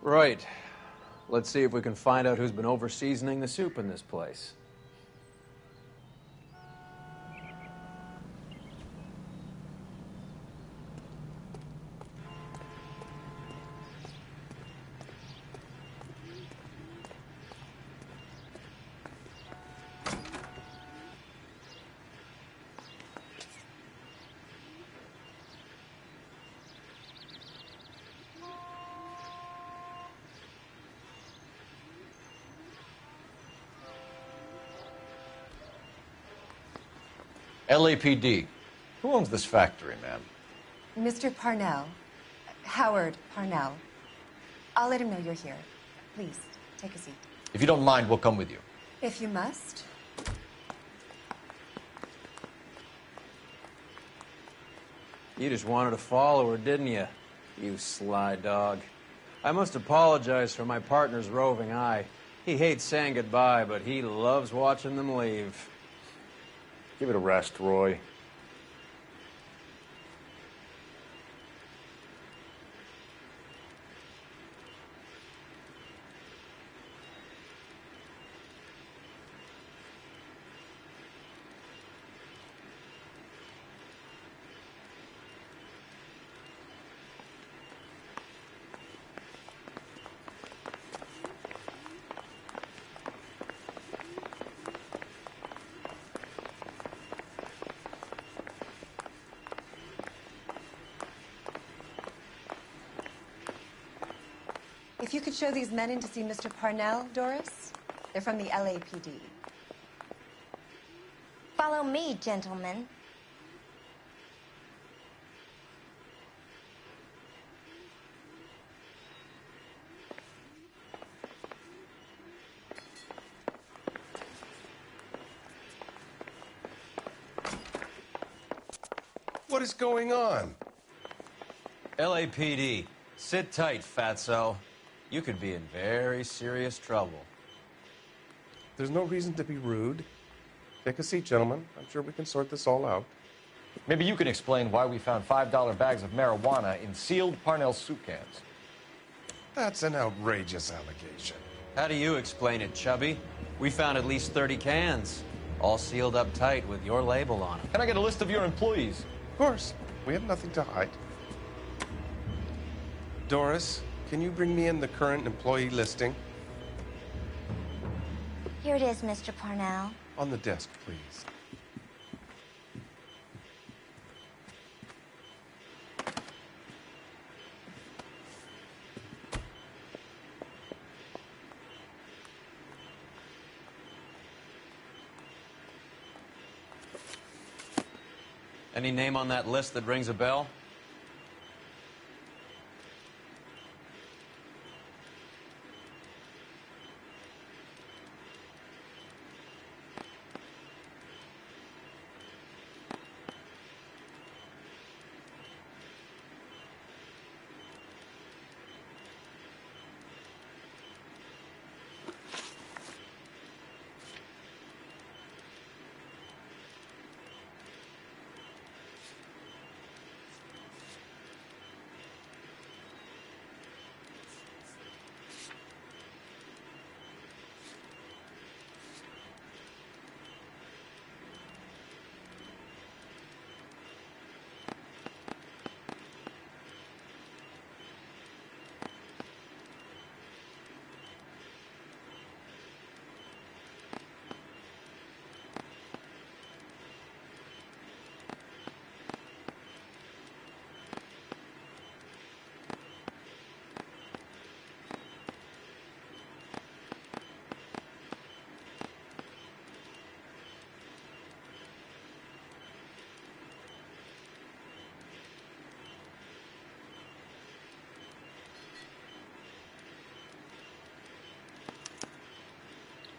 Right. Let's see if we can find out who's been over-seasoning the soup in this place. LAPD. Who owns this factory, ma'am? Mr. Parnell. Howard Parnell. I'll let him know you're here. Please, take a seat. If you don't mind, we'll come with you. If you must. You just wanted to follow her, didn't you? You sly dog. I must apologize for my partner's roving eye. He hates saying goodbye, but he loves watching them leave. Give it a rest, Roy. If you could show these men in to see Mr. Parnell, Doris. They're from the LAPD. Follow me, gentlemen. What is going on? LAPD, sit tight, fatso. You could be in very serious trouble. There's no reason to be rude. Take a seat, gentlemen. I'm sure we can sort this all out. Maybe you can explain why we found $5 bags of marijuana in sealed Parnell soup cans. That's an outrageous allegation. How do you explain it, Chubby? We found at least 30 cans, all sealed up tight with your label on them. Can I get a list of your employees? Of course. We have nothing to hide. Doris, can you bring me in the current employee listing? Here it is, Mr. Parnell. On the desk, please. Any name on that list that rings a bell?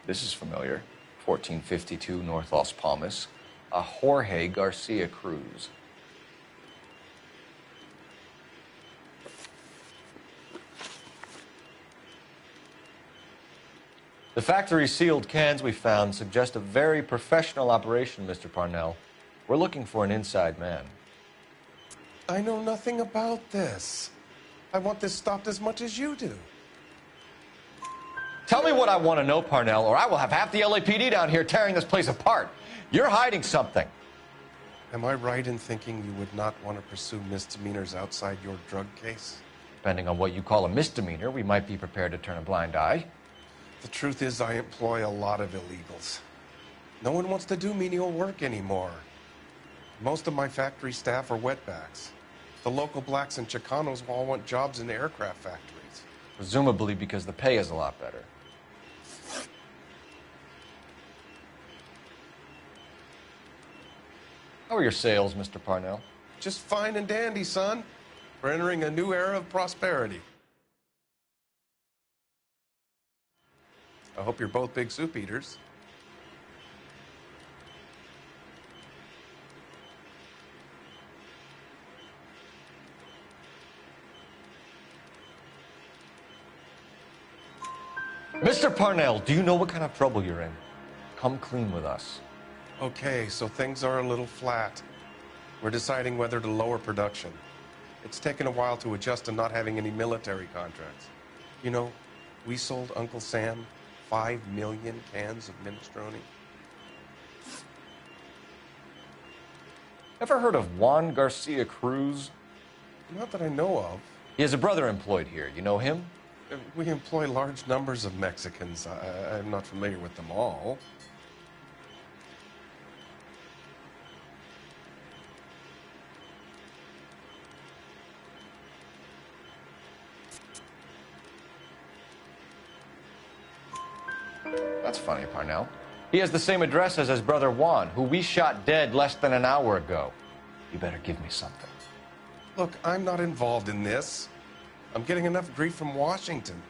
This is familiar. 1452 North Las Palmas. A Jorge Garcia Cruz. The factory sealed cans we found suggest a very professional operation, Mr. Parnell. We're looking for an inside man. I know nothing about this. I want this stopped as much as you do. Tell me what I want to know, Parnell, or I will have half the LAPD down here tearing this place apart. You're hiding something. Am I right in thinking you would not want to pursue misdemeanors outside your drug case? Depending on what you call a misdemeanor, we might be prepared to turn a blind eye. The truth is, I employ a lot of illegals. No one wants to do menial work anymore. Most of my factory staff are wetbacks. The local blacks and Chicanos all want jobs in the aircraft factories. Presumably because the pay is a lot better. How are your sales, Mr. Parnell? Just fine and dandy, son. We're entering a new era of prosperity. I hope you're both big soup eaters. Mr. Parnell, do you know what kind of trouble you're in? Come clean with us. Okay, so things are a little flat. We're deciding whether to lower production. It's taken a while to adjust to not having any military contracts. You know, we sold Uncle Sam 5 million cans of minestrone. Ever heard of Juan Garcia Cruz? Not that I know of. He has a brother employed here. You know him? We employ large numbers of Mexicans. I'm not familiar with them all. That's funny, Parnell. He has the same address as his brother Juan, who we shot dead less than an hour ago. You better give me something. Look, I'm not involved in this. I'm getting enough grief from Washington.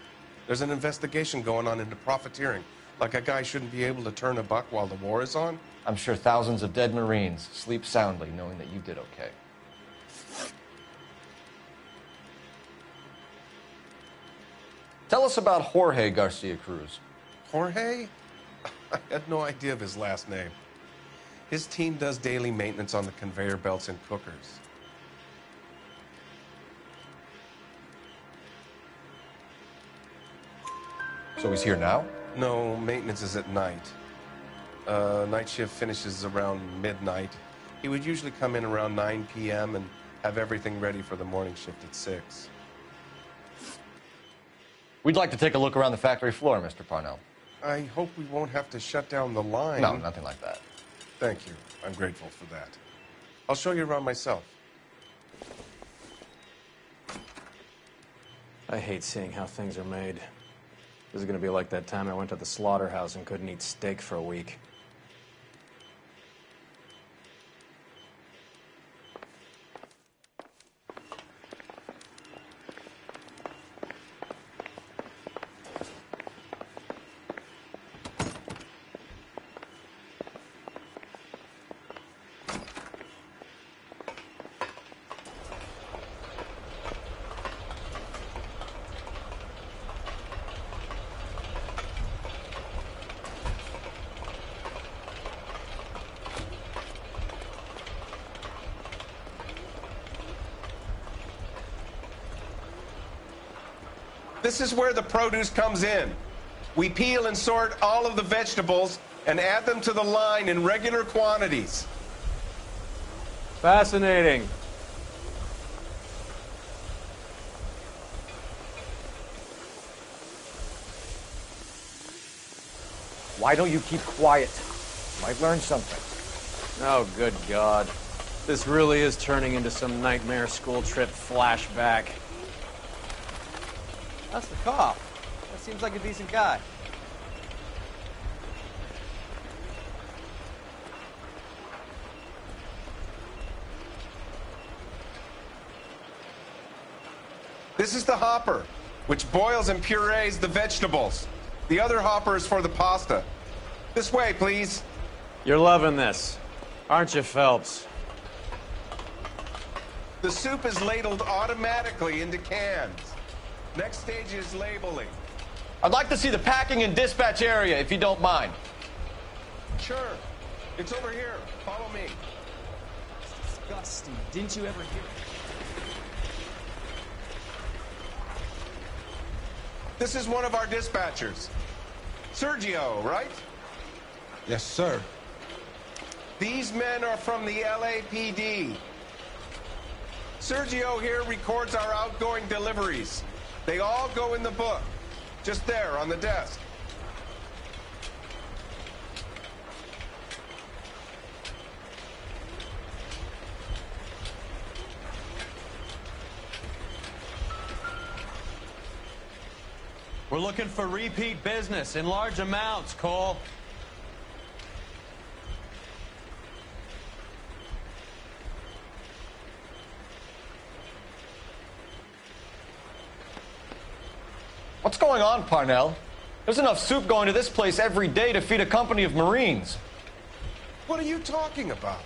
There's an investigation going on into profiteering. Like a guy shouldn't be able to turn a buck while the war is on. I'm sure thousands of dead Marines sleep soundly knowing that you did okay. Tell us about Jorge Garcia Cruz. Jorge? I had no idea of his last name. His team does daily maintenance on the conveyor belts and cookers. So he's here now? No, maintenance is at night. Night shift finishes around midnight. He would usually come in around 9 p.m. and have everything ready for the morning shift at 6. We'd like to take a look around the factory floor, Mr. Parnell. I hope we won't have to shut down the line. No, nothing like that. Thank you. I'm grateful for that. I'll show you around myself. I hate seeing how things are made. This is going to be like that time I went to the slaughterhouse and couldn't eat steak for a week. This is where the produce comes in. We peel and sort all of the vegetables and add them to the line in regular quantities. Fascinating. Why don't you keep quiet? You might learn something. Oh, good God. This really is turning into some nightmare school trip flashback. That's the cop. That seems like a decent guy. This is the hopper, which boils and purees the vegetables. The other hopper is for the pasta. This way, please. You're loving this, aren't you, Phelps? The soup is ladled automatically into cans. Next stage is labeling. I'd like to see the packing and dispatch area, if you don't mind. Sure. It's over here. Follow me. It's disgusting. Didn't you ever hear it? This is one of our dispatchers. Sergio, right? Yes, sir. These men are from the LAPD. Sergio here records our outgoing deliveries. They all go in the book. Just there on the desk. We're looking for repeat business in large amounts, Cole. What's going on, Parnell? There's enough soup going to this place every day to feed a company of Marines. What are you talking about?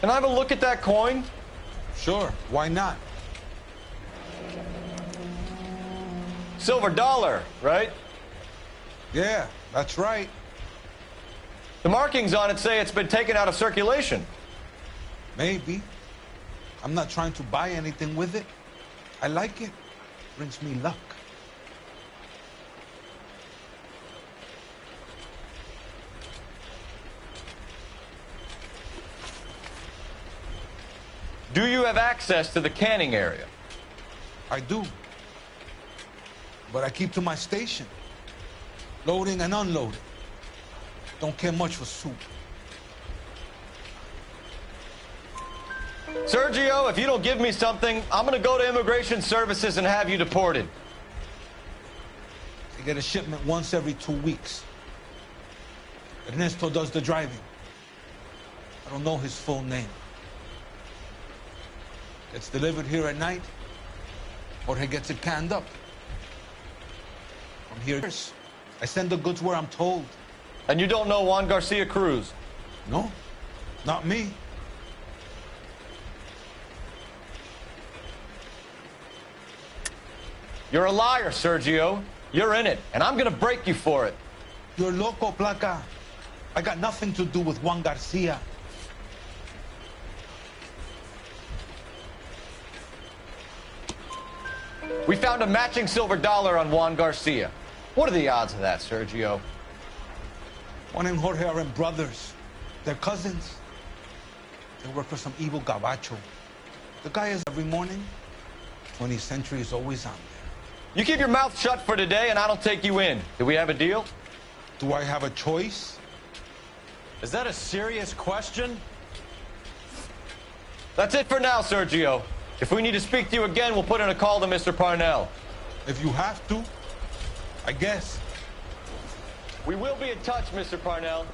Can I have a look at that coin? Sure, why not? Silver dollar, right? Yeah, that's right. The markings on it say it's been taken out of circulation. Maybe. I'm not trying to buy anything with it. I like it. Brings me luck. Do you have access to the canning area? I do. But I keep to my station. Loading and unloading. Don't care much for soup. Sergio, if you don't give me something, I'm going to go to Immigration Services and have you deported. I get a shipment once every 2 weeks. Ernesto does the driving. I don't know his full name. It's delivered here at night, or he gets it canned up. From here, I send the goods where I'm told. And you don't know Juan Garcia Cruz? No, not me. You're a liar, Sergio. You're in it, and I'm going to break you for it. You're loco, Placa. I got nothing to do with Juan Garcia. We found a matching silver dollar on Juan Garcia. What are the odds of that, Sergio? Juan and Jorge are brothers. They're cousins. They work for some evil gabacho. The guy is every morning. 20th Century is always on there. You keep your mouth shut for today, and I don't take you in. Do we have a deal? Do I have a choice? Is that a serious question? That's it for now, Sergio. If we need to speak to you again, we'll put in a call to Mr. Parnell. If you have to, I guess. We will be in touch, Mr. Parnell.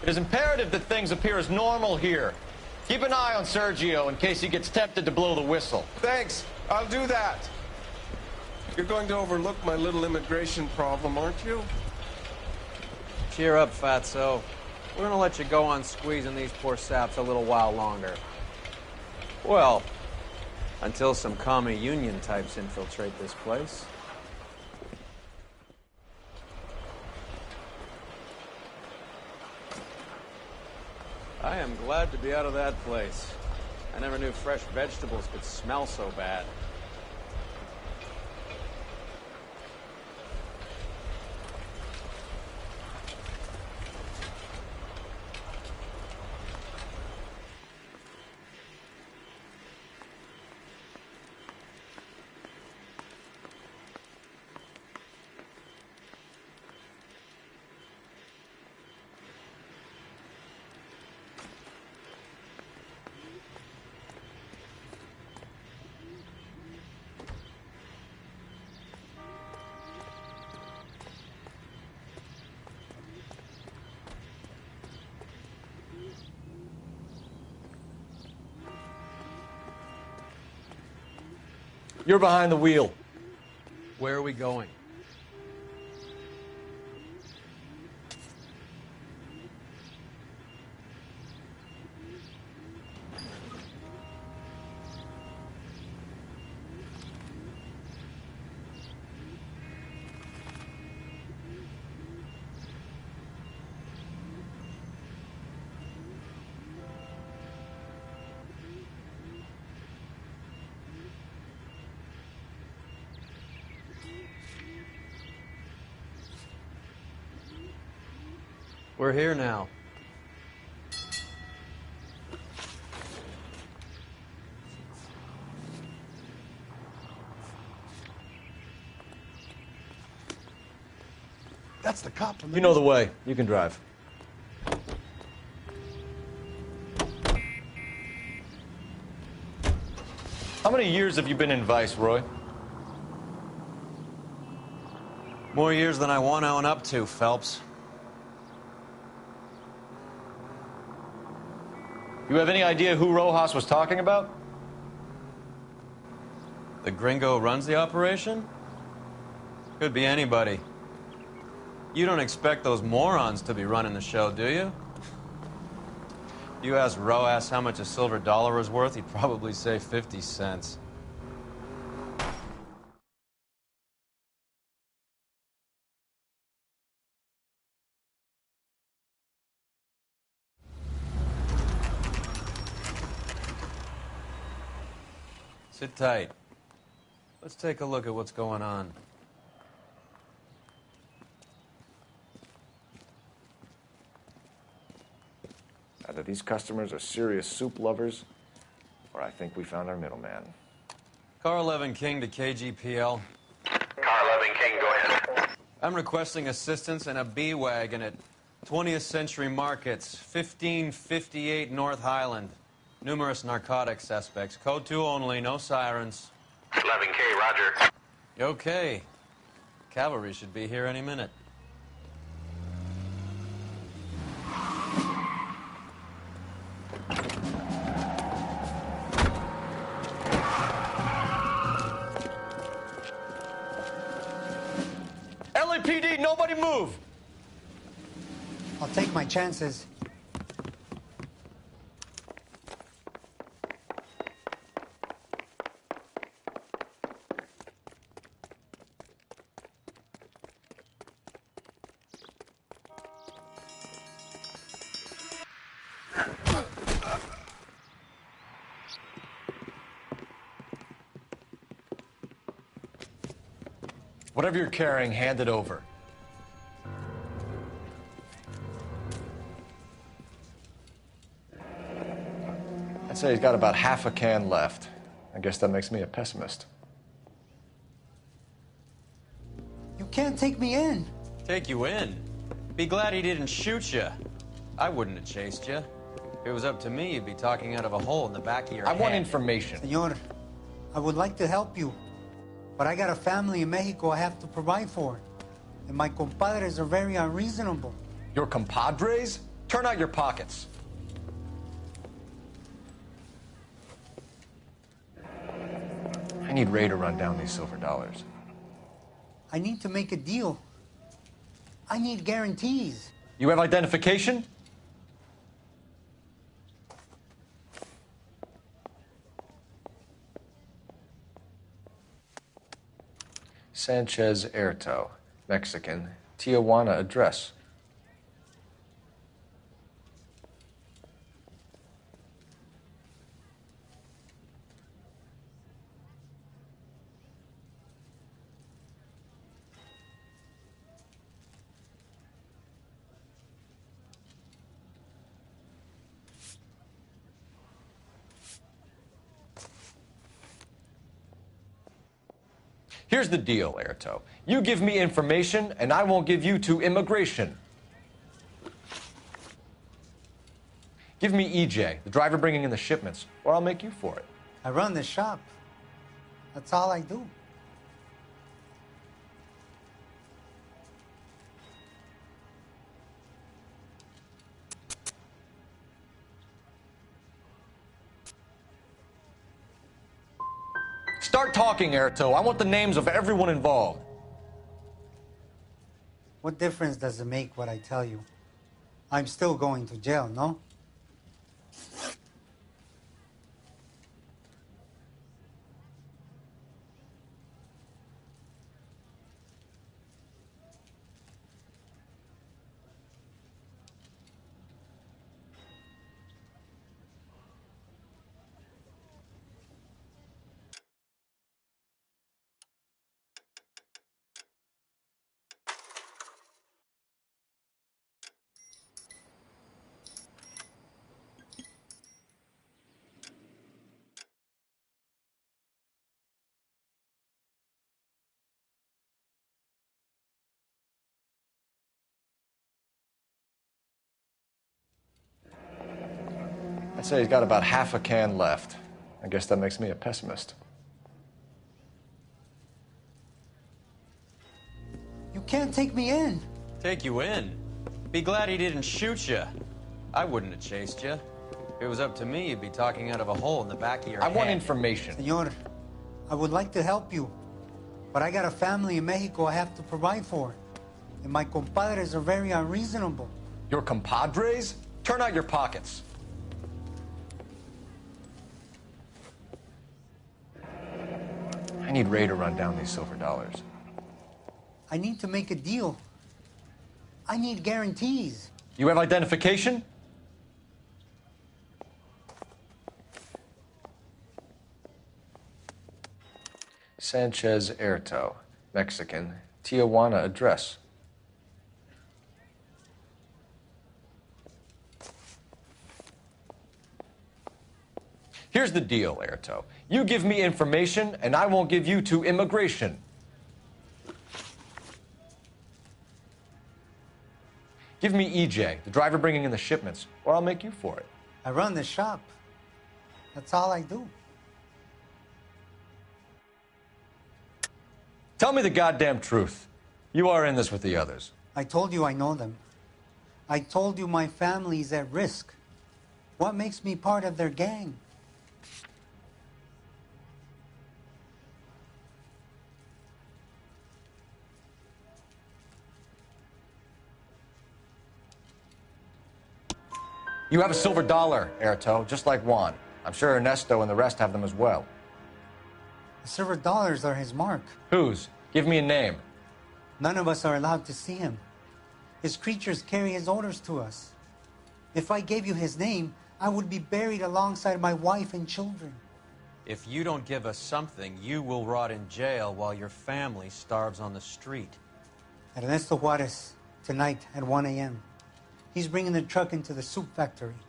It is imperative that things appear as normal here. Keep an eye on Sergio in case he gets tempted to blow the whistle. Thanks. I'll do that. You're going to overlook my little immigration problem, aren't you? Cheer up, Fatso. We're gonna let you go on squeezing these poor saps a little while longer. Well, until some commie union types infiltrate this place. I am glad to be out of that place. I never knew fresh vegetables could smell so bad. You're behind the wheel. Where are we going? We're here now. That's the cop. You know the way. You can drive. How many years have you been in Vice, Roy? More years than I want to own up to, Phelps. You have any idea who Rojas was talking about? The gringo runs the operation? Could be anybody. You don't expect those morons to be running the show, do you? If you asked Rojas how much a silver dollar was worth, he'd probably say 50 cents. Sit tight. Let's take a look at what's going on. Either these customers are serious soup lovers, or I think we found our middleman. Car 11 King to KGPL. Car 11 King, go ahead. I'm requesting assistance in a B-Wagon at 20th Century Markets, 1558 North Highland. Numerous narcotic suspects. Code 2 only, no sirens. 11K, roger. Okay. Cavalry should be here any minute. LAPD, nobody move! I'll take my chances. Whatever you're carrying, hand it over. I'd say he's got about half a can left. I guess that makes me a pessimist. You can't take me in. Take you in? Be glad he didn't shoot you. I wouldn't have chased you. If it was up to me, you'd be talking out of a hole in the back of your I head. want information. Senor, I would like to help you, but I got a family in Mexico I have to provide for. And my compadres are very unreasonable. Your compadres? Turn out your pockets. I need Ray to run down these silver dollars. I need to make a deal. I need guarantees. You have identification? Sanchez Erto, Mexican, Tijuana address. Here's the deal, Erto. You give me information, and I won't give you to immigration. Give me EJ, the driver bringing in the shipments, or I'll make you for it. I run the shop. That's all I do. Start talking, Erto. I want the names of everyone involved. What difference does it make what I tell you? I'm still going to jail, no? I'd say he's got about half a can left. I guess that makes me a pessimist. You can't take me in. Take you in? Be glad he didn't shoot you. I wouldn't have chased you. If it was up to me, you'd be talking out of a hole in the back of your head. I want information. Senor, I would like to help you, but I got a family in Mexico I have to provide for. And my compadres are very unreasonable. Your compadres? Turn out your pockets. I need Ray to run down these silver dollars. I need to make a deal. I need guarantees. You have identification? Sanchez Erto, Mexican, Tijuana address. Here's the deal, Erto. You give me information, and I won't give you to immigration. Give me EJ, the driver bringing in the shipments, or I'll make you for it. I run the shop. That's all I do. Tell me the goddamn truth. You are in this with the others. I told you I know them. I told you my family's at risk. What makes me part of their gang? You have a silver dollar, Erto, just like Juan. I'm sure Ernesto and the rest have them as well. The silver dollars are his mark. Whose? Give me a name. None of us are allowed to see him. His creatures carry his orders to us. If I gave you his name, I would be buried alongside my wife and children. If you don't give us something, you will rot in jail while your family starves on the street. Ernesto Juarez, tonight at 1 a.m. He's bringing the truck into the soup factory.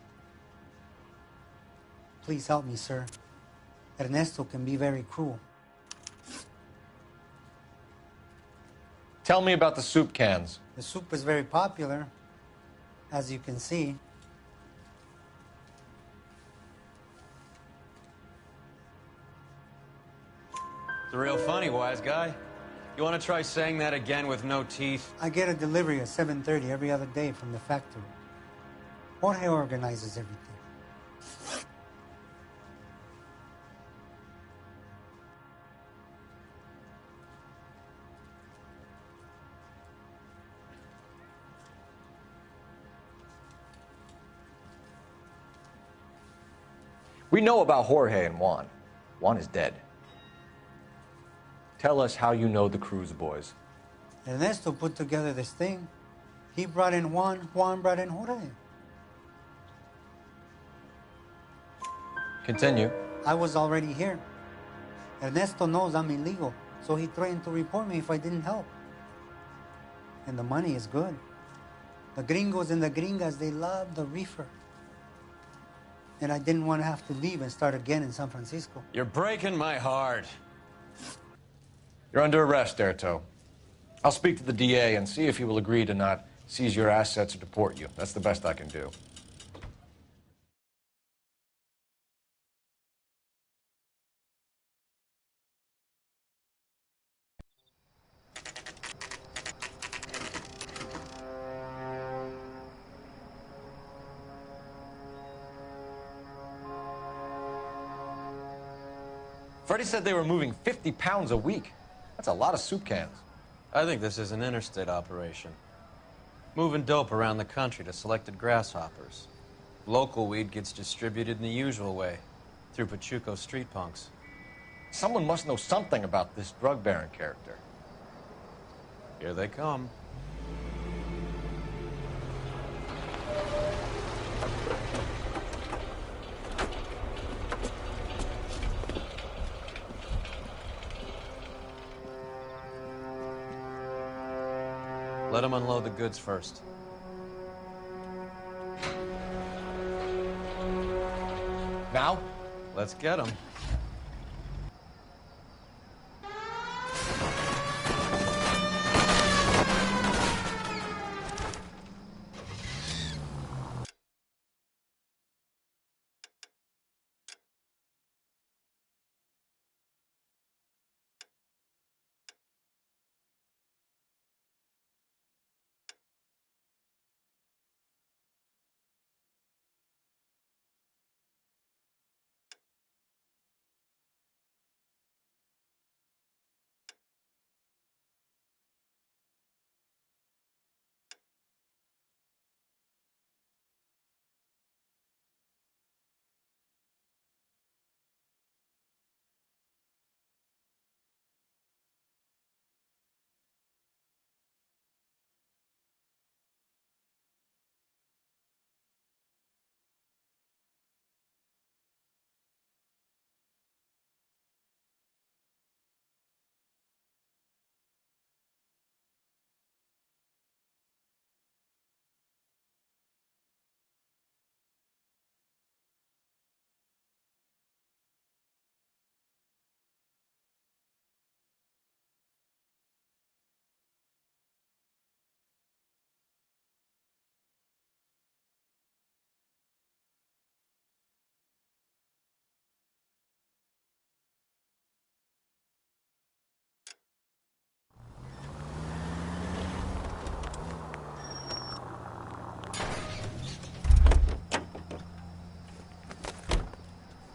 Please help me, sir. Ernesto can be very cruel. Tell me about the soup cans. The soup is very popular, as you can see. It's real funny, wise guy. You want to try saying that again with no teeth? I get a delivery at 7:30 every other day from the factory. Jorge organizes everything. We know about Jorge and Juan. Juan is dead. Tell us how you know the Cruz boys. Ernesto put together this thing. He brought in Juan, Juan brought in Jorge. Continue. I was already here. Ernesto knows I'm illegal, so he threatened to report me if I didn't help. And the money is good. The gringos and the gringas, they love the reefer. And I didn't want to have to leave and start again in San Francisco. You're breaking my heart. You're under arrest, Erto. I'll speak to the DA and see if he will agree to not seize your assets or deport you. That's the best I can do. Freddie said they were moving 50 pounds a week. That's a lot of soup cans. I think this is an interstate operation. Moving dope around the country to selected grasshoppers. Local weed gets distributed in the usual way, through Pachuco street punks. Someone must know something about this drug baron character. Here they come. Let them unload the goods first. Now? Let's get them.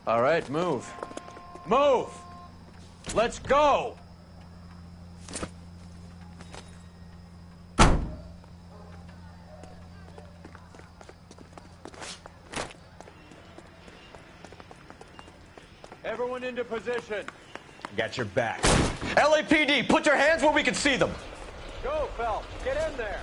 All right, move. Move! Let's go! Everyone into position. Got your back. LAPD, put your hands where we can see them. Go, Phelps. Get in there.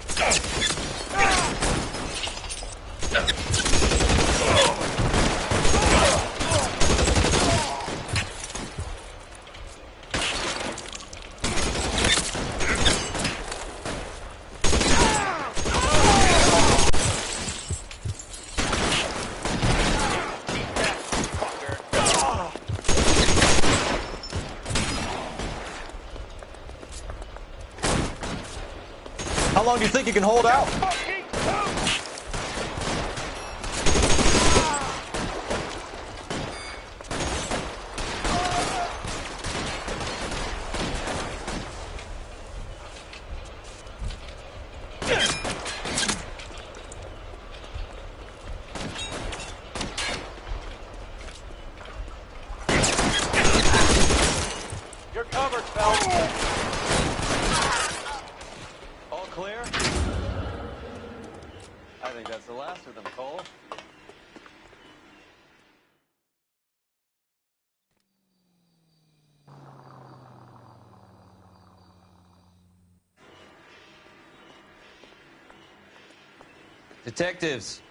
How long do you think you can hold out? You're covered, Phelps. All clear? I think that's the last of them, Cole. Detectives,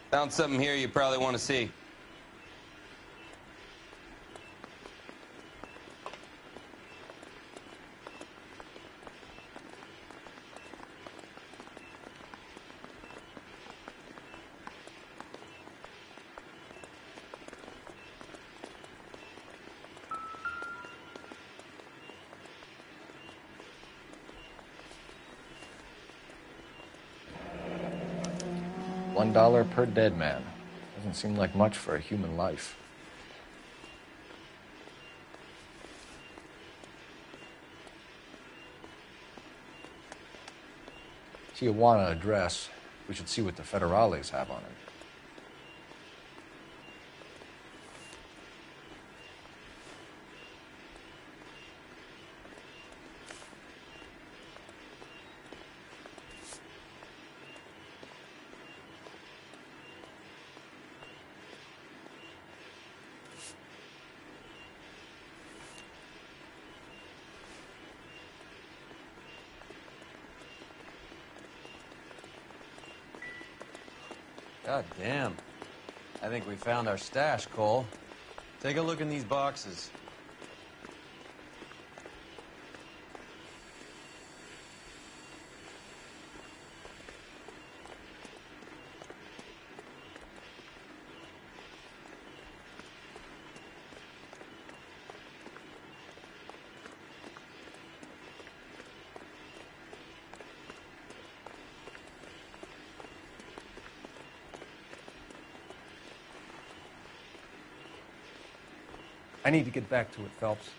found something here you probably want to see. $1 per dead man. Doesn't seem like much for a human life. Tijuana address. We should see what the federales have on it. God damn. I think we found our stash, Cole. Take a look in these boxes. I need to get back to it, Phelps.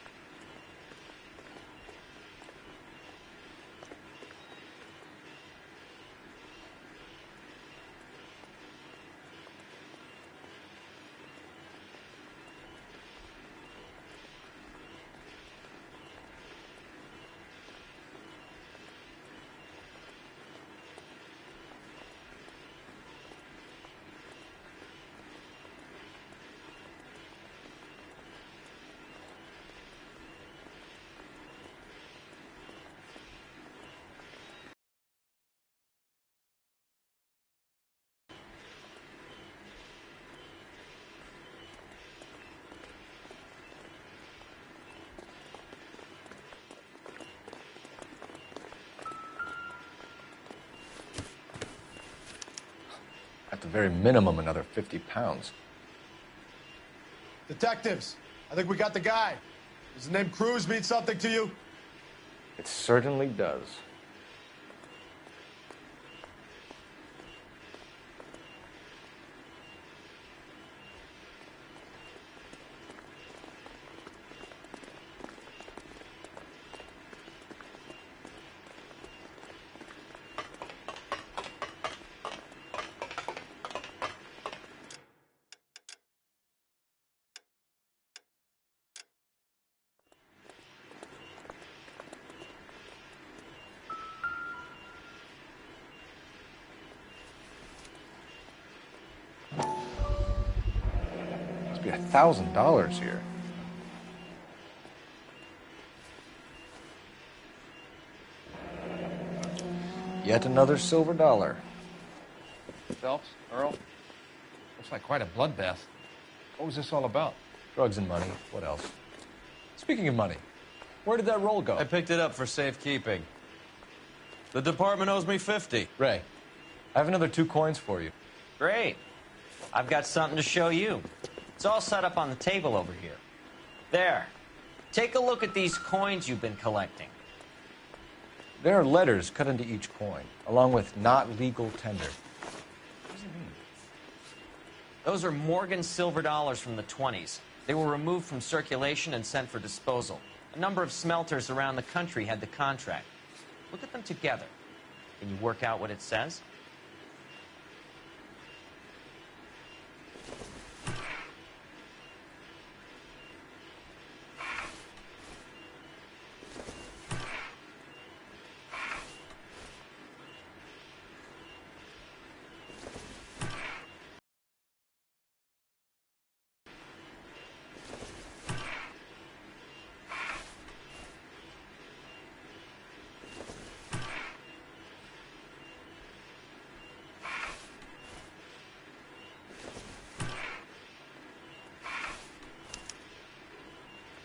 At the very minimum, another 50 pounds. Detectives, I think we got the guy. Does the name Cruz mean something to you? It certainly does. be $1,000 here. Yet another silver dollar. Phelps, Earl, looks like quite a bloodbath. What was this all about? Drugs and money. What else? Speaking of money, where did that roll go? I picked it up for safekeeping. The department owes me 50. Ray, I have another 2 coins for you. Great. I've got something to show you. It's all set up on the table over here. There. Take a look at these coins you've been collecting. There are letters cut into each coin, along with not legal tender. What does it mean? Those are Morgan silver dollars from the 20s. They were removed from circulation and sent for disposal. A number of smelters around the country had the contract. Look at them together. Can you work out what it says?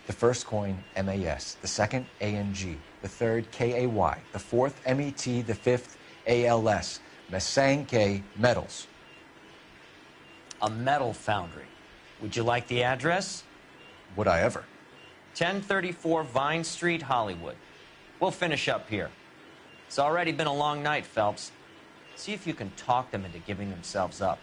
The first coin, MAS. The second, ANG. The third, KAY. The fourth, MET. The fifth, ALS. Masanke Metals. A metal foundry. Would you like the address? Would I ever? 1034 Vine Street, Hollywood. We'll finish up here. It's already been a long night, Phelps. See if you can talk them into giving themselves up.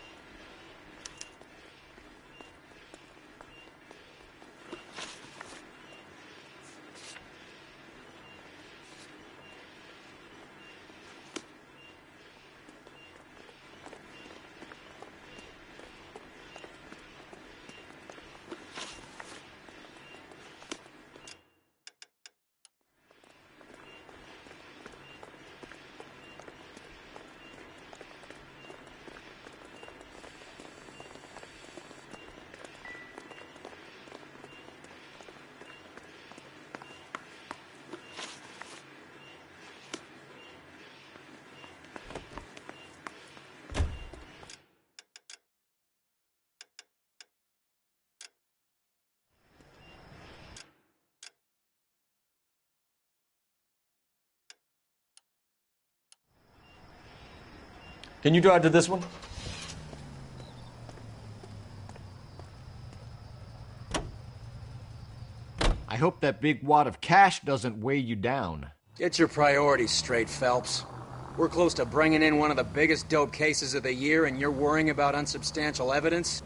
Can you drive to this one? I hope that big wad of cash doesn't weigh you down. Get your priorities straight, Phelps. We're close to bringing in one of the biggest dope cases of the year, and you're worrying about unsubstantial evidence?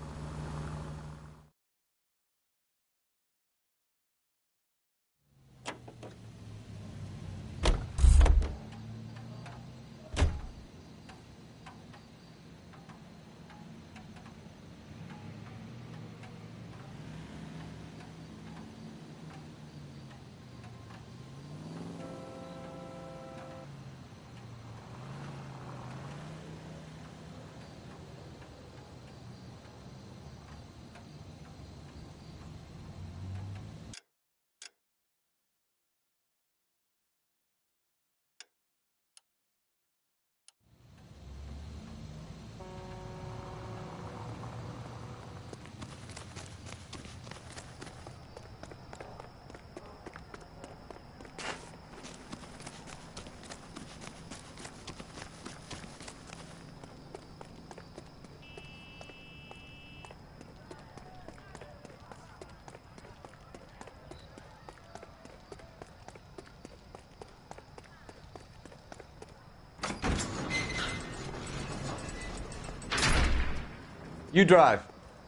You drive.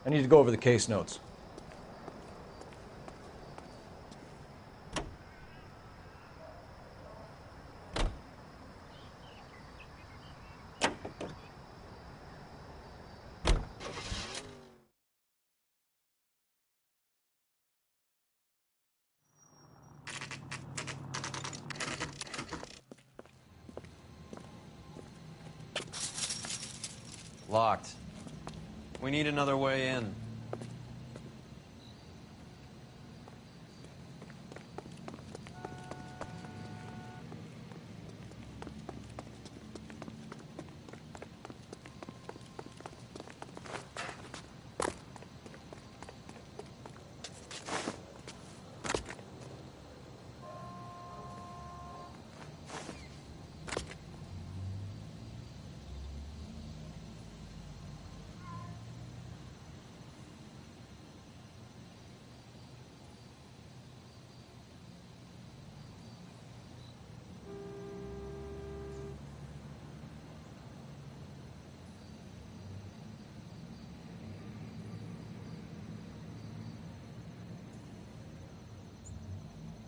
I need to go over the case notes. Locked. We need another way in.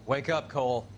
Wake up, Cole.